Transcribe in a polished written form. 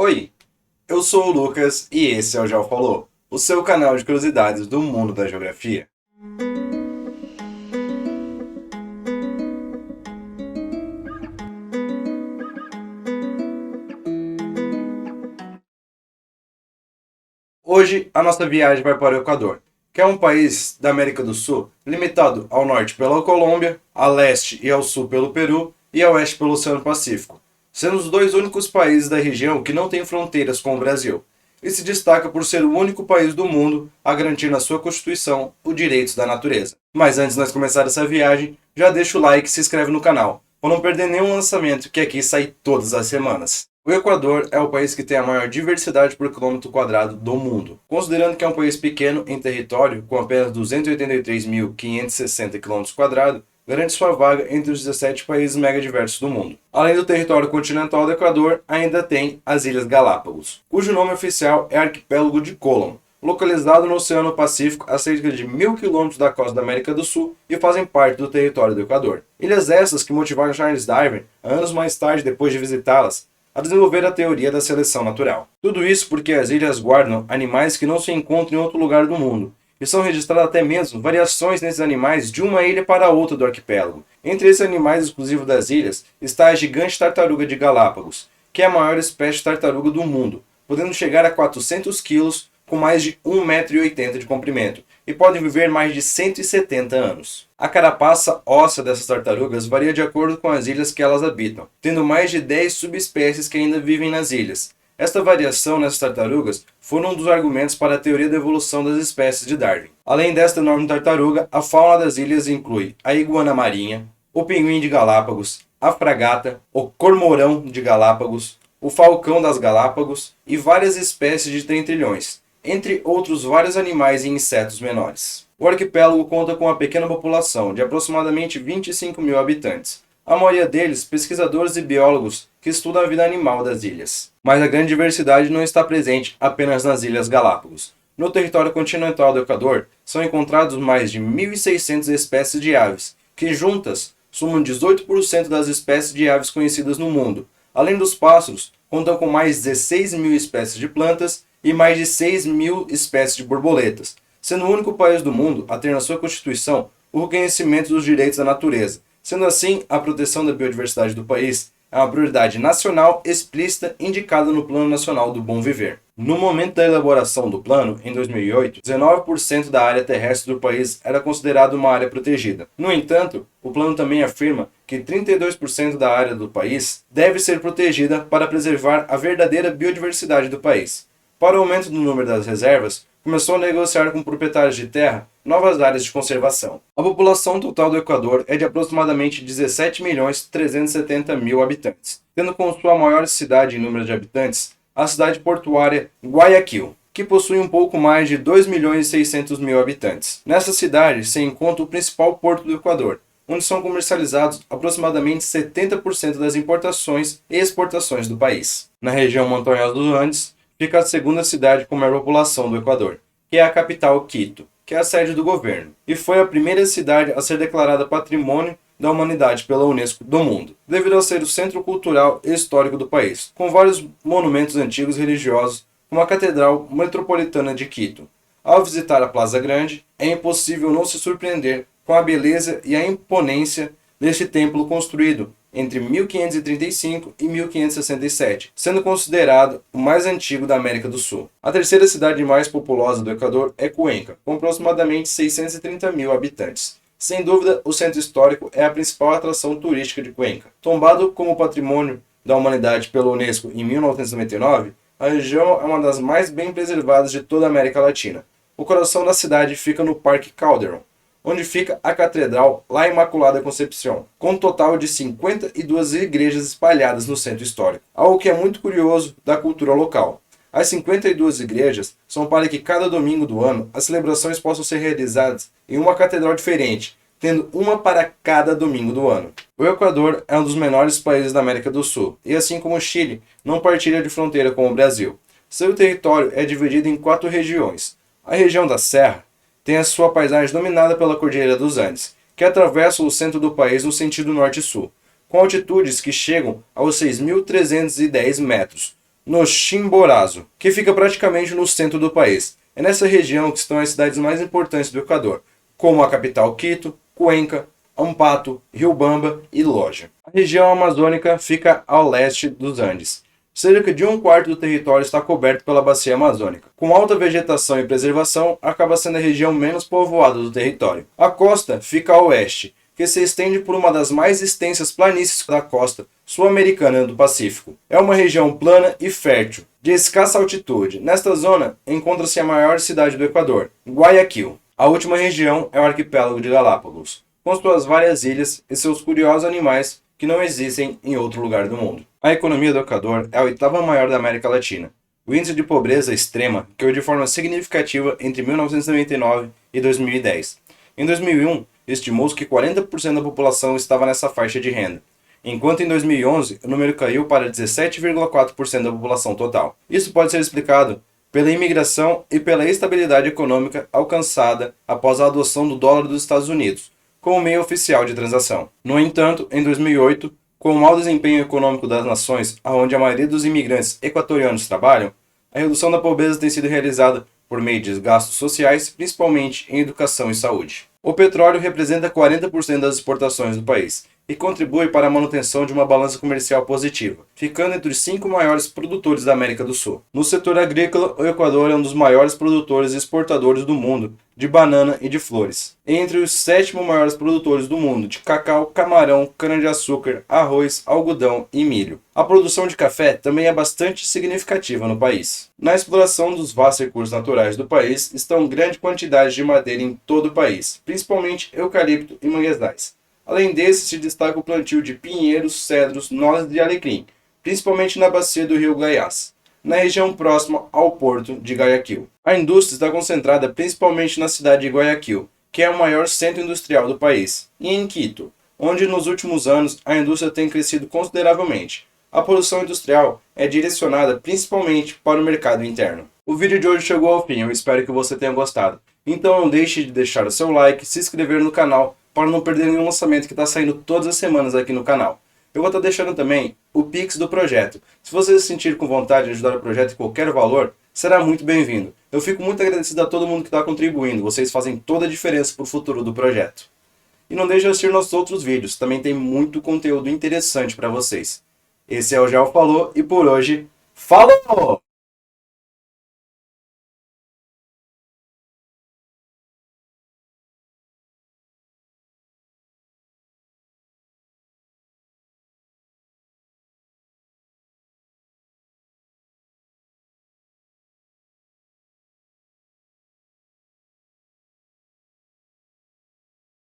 Oi, eu sou o Lucas e esse é o Já Falou, o seu canal de curiosidades do mundo da geografia. Hoje a nossa viagem vai para o Equador, que é um país da América do Sul limitado ao norte pela Colômbia, a leste e ao sul pelo Peru e a oeste pelo Oceano Pacífico, sendo os dois únicos países da região que não têm fronteiras com o Brasil, e se destaca por ser o único país do mundo a garantir na sua Constituição os direitos da natureza. Mas antes de nós começar essa viagem, já deixa o like e se inscreve no canal, para não perder nenhum lançamento que aqui sai todas as semanas. O Equador é o país que tem a maior diversidade por quilômetro quadrado do mundo. Considerando que é um país pequeno em território, com apenas 283.560 km², garante sua vaga entre os 17 países megadiversos do mundo. Além do território continental do Equador, ainda tem as Ilhas Galápagos, cujo nome oficial é Arquipélago de Colón, localizado no Oceano Pacífico a cerca de 1.000 km da costa da América do Sul e fazem parte do território do Equador. Ilhas essas que motivaram Charles Darwin, anos mais tarde depois de visitá-las, a desenvolver a teoria da seleção natural. Tudo isso porque as ilhas guardam animais que não se encontram em outro lugar do mundo, e são registradas até mesmo variações nesses animais de uma ilha para outra do arquipélago. Entre esses animais exclusivos das ilhas está a gigante tartaruga de Galápagos, que é a maior espécie de tartaruga do mundo, podendo chegar a 400 quilos com mais de 1,80 m de comprimento, e podem viver mais de 170 anos. A carapaça óssea dessas tartarugas varia de acordo com as ilhas que elas habitam, tendo mais de 10 subespécies que ainda vivem nas ilhas. Esta variação nessas tartarugas foi um dos argumentos para a teoria da evolução das espécies de Darwin. Além desta enorme tartaruga, a fauna das ilhas inclui a iguana marinha, o pinguim de Galápagos, a fragata, o cormorão de Galápagos, o falcão das Galápagos e várias espécies de trilhões, entre outros vários animais e insetos menores. O arquipélago conta com uma pequena população de aproximadamente 25 mil habitantes, a maioria deles pesquisadores e biólogos que estudam a vida animal das ilhas. Mas a grande diversidade não está presente apenas nas Ilhas Galápagos. No território continental do Equador são encontrados mais de 1.600 espécies de aves, que juntas somam 18% das espécies de aves conhecidas no mundo. Além dos pássaros, contam com mais de 16 mil espécies de plantas e mais de 6.000 espécies de borboletas, sendo o único país do mundo a ter na sua Constituição o reconhecimento dos direitos da natureza. Sendo assim, a proteção da biodiversidade do país é uma prioridade nacional explícita indicada no Plano Nacional do Bom Viver. No momento da elaboração do plano, em 2008, 19% da área terrestre do país era considerada uma área protegida. No entanto, o plano também afirma que 32% da área do país deve ser protegida para preservar a verdadeira biodiversidade do país. Para o aumento do número das reservas, começou a negociar com proprietários de terra novas áreas de conservação. A população total do Equador é de aproximadamente 17.370.000 habitantes, tendo como sua maior cidade em número de habitantes a cidade portuária Guayaquil, que possui um pouco mais de 2.600.000 habitantes. Nessa cidade se encontra o principal porto do Equador, onde são comercializados aproximadamente 70% das importações e exportações do país. Na região montanhosa dos Andes, fica a segunda cidade com maior população do Equador, que é a capital Quito, que é a sede do governo, e foi a primeira cidade a ser declarada Patrimônio da Humanidade pela Unesco do mundo, devido a ser o centro cultural e histórico do país, com vários monumentos antigos e religiosos, como a Catedral Metropolitana de Quito. Ao visitar a Plaza Grande, é impossível não se surpreender com a beleza e a imponência deste templo construído entre 1535 e 1567, sendo considerado o mais antigo da América do Sul. A terceira cidade mais populosa do Equador é Cuenca, com aproximadamente 630.000 habitantes. Sem dúvida, o centro histórico é a principal atração turística de Cuenca. Tombado como Patrimônio da Humanidade pela Unesco em 1999, a região é uma das mais bem preservadas de toda a América Latina. O coração da cidade fica no Parque Calderón, onde fica a Catedral La Imaculada Concepción, com um total de 52 igrejas espalhadas no centro histórico. Algo que é muito curioso da cultura local. As 52 igrejas são para que cada domingo do ano as celebrações possam ser realizadas em uma catedral diferente, tendo uma para cada domingo do ano. O Equador é um dos menores países da América do Sul, e assim como o Chile, não partilha de fronteira com o Brasil. Seu território é dividido em 4 regiões. A região da Serra tem a sua paisagem dominada pela Cordilheira dos Andes, que atravessa o centro do país no sentido norte-sul, com altitudes que chegam aos 6.310 metros. no Chimborazo, que fica praticamente no centro do país. É nessa região que estão as cidades mais importantes do Equador, como a capital Quito, Cuenca, Ambato, Riobamba e Loja. A região amazônica fica ao leste dos Andes. Cerca de um quarto do território está coberto pela bacia amazônica. Com alta vegetação e preservação, acaba sendo a região menos povoada do território. A costa fica a oeste, que se estende por uma das mais extensas planícies da costa sul-americana do Pacífico. É uma região plana e fértil, de escassa altitude. Nesta zona encontra-se a maior cidade do Equador, Guayaquil. A última região é o arquipélago de Galápagos, com suas várias ilhas e seus curiosos animais que não existem em outro lugar do mundo. A economia do Equador é a oitava maior da América Latina. O índice de pobreza extrema caiu de forma significativa entre 1999 e 2010. Em 2001, estimou-se que 40% da população estava nessa faixa de renda, enquanto em 2011 o número caiu para 17,4% da população total. Isso pode ser explicado pela imigração e pela estabilidade econômica alcançada após a adoção do dólar dos Estados Unidos como meio oficial de transação. No entanto, em 2008, com o mau desempenho econômico das nações onde a maioria dos imigrantes equatorianos trabalham, a redução da pobreza tem sido realizada por meio de gastos sociais, principalmente em educação e saúde. O petróleo representa 40% das exportações do país e contribui para a manutenção de uma balança comercial positiva, ficando entre os 5 maiores produtores da América do Sul. No setor agrícola, o Equador é um dos maiores produtores e exportadores do mundo de banana e de flores. Entre os 7º maiores produtores do mundo de cacau, camarão, cana-de-açúcar, arroz, algodão e milho. A produção de café também é bastante significativa no país. Na exploração dos vastos recursos naturais do país estão grande quantidade de madeira em todo o país, principalmente eucalipto e manguezais. Além desse, se destaca o plantio de pinheiros, cedros, nozes e alecrim, principalmente na bacia do rio Guaiás, na região próxima ao porto de Guayaquil. A indústria está concentrada principalmente na cidade de Guayaquil, que é o maior centro industrial do país, e em Quito, onde nos últimos anos a indústria tem crescido consideravelmente. A produção industrial é direcionada principalmente para o mercado interno. O vídeo de hoje chegou ao fim, eu espero que você tenha gostado. Então não deixe de deixar o seu like, se inscrever no canal, para não perder nenhum lançamento que está saindo todas as semanas aqui no canal. Eu vou estar deixando também o Pix do projeto. Se você se sentir com vontade de ajudar o projeto em qualquer valor, será muito bem-vindo. Eu fico muito agradecido a todo mundo que está contribuindo, vocês fazem toda a diferença para o futuro do projeto. E não deixe de assistir nossos outros vídeos, também tem muito conteúdo interessante para vocês. Esse é o Gel Falou e por hoje, falou!